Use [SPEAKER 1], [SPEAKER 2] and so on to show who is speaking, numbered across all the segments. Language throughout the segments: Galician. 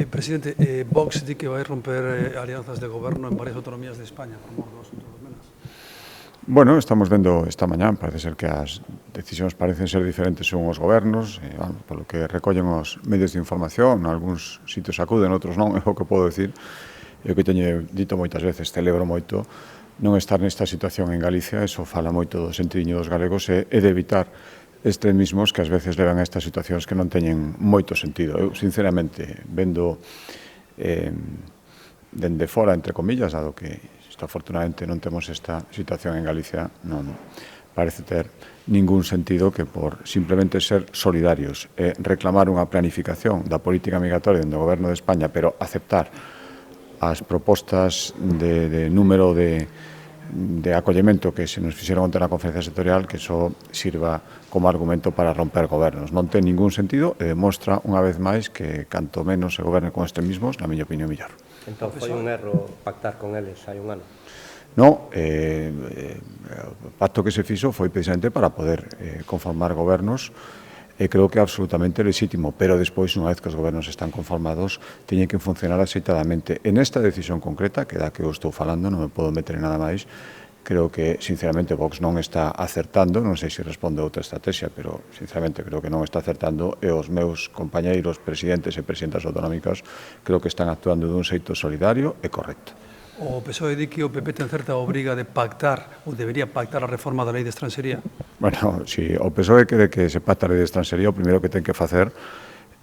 [SPEAKER 1] Presidente, Vox di que vai romper alianzas de goberno en varias autonomías de España, por mor do asunto dos menas.
[SPEAKER 2] Bueno, estamos vendo esta mañá, parece ser que as decisións parecen ser diferentes según os gobernos, polo que recollen os medios de información, algúns sitios acuden, outros non, é o que podo decir. E o que teño dito moitas veces, celebro moito non estar nesta situación en Galicia, eso fala moito do sentidiño dos galegos e de evitar extremismos que ás veces levan a estas situacións que non teñen moito sentido. Eu, sinceramente, vendo dende fora, entre comillas, dado que afortunadamente non temos esta situación en Galicia, non parece ter ningún sentido que por simplemente ser solidarios e reclamar unha planificación da política migratoria do Goberno de España, pero aceptar as propostas de número de acollemento que se nos fixeron onte na conferencia sectorial, que iso sirva como argumento para romper gobernos. Non ten ningún sentido e demostra unha vez máis que canto menos se goberne con extremismos, na miña opinión, mellor.
[SPEAKER 3] Entón foi un erro pactar con eles hai un ano?
[SPEAKER 2] Non, o pacto que se fixo foi precisamente para poder conformar gobernos e creo que é absolutamente legítimo, pero despois, unha vez que os gobernos están conformados, teñen que funcionar axeitadamente. En esta decisión concreta, que da que eu estou falando, non me podo meter en nada máis, creo que, sinceramente, Vox non está acertando, non sei se responde a outra estrategia, pero, sinceramente, creo que non está acertando e os meus compañeiros presidentes e presidentas autonómicas creo que están actuando dun xeito solidario e correcto.
[SPEAKER 1] O PSOE di que o PP ten certa obriga de pactar, ou debería pactar a reforma da lei de estranxería.
[SPEAKER 2] Bueno, se o PSOE quere que se pacte a lei de estranxería, o primeiro que ten que facer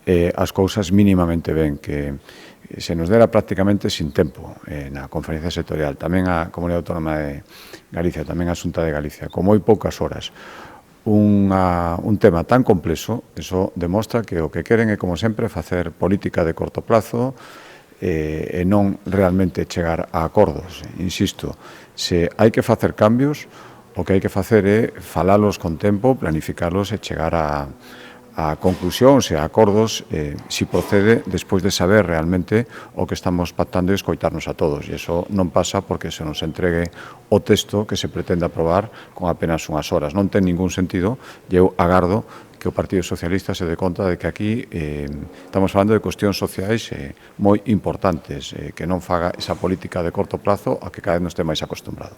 [SPEAKER 2] as cousas mínimamente ben, que se nos dera prácticamente sin tempo na conferencia sectorial, tamén a Comunidade Autónoma de Galicia, tamén a Xunta de Galicia, con moi poucas horas, un tema tan complexo, eso demostra que o que queren é, como sempre, facer política de corto plazo e non realmente chegar a acordos. Insisto, se hai que facer cambios, o que hai que facer é falalos con tempo, planificalos e chegar a conclusións e a acordos si procede despois de saber realmente o que estamos pactando e escoitarnos a todos. E iso non pasa porque se nos entregue o texto que se pretende aprobar con apenas unhas horas. Non ten ningún sentido e eu agardo que o Partido Socialista se dé conta de que aquí estamos falando de cuestións sociais moi importantes, que non faga esa política de corto plazo a que cada vez nos ten máis acostumbrado.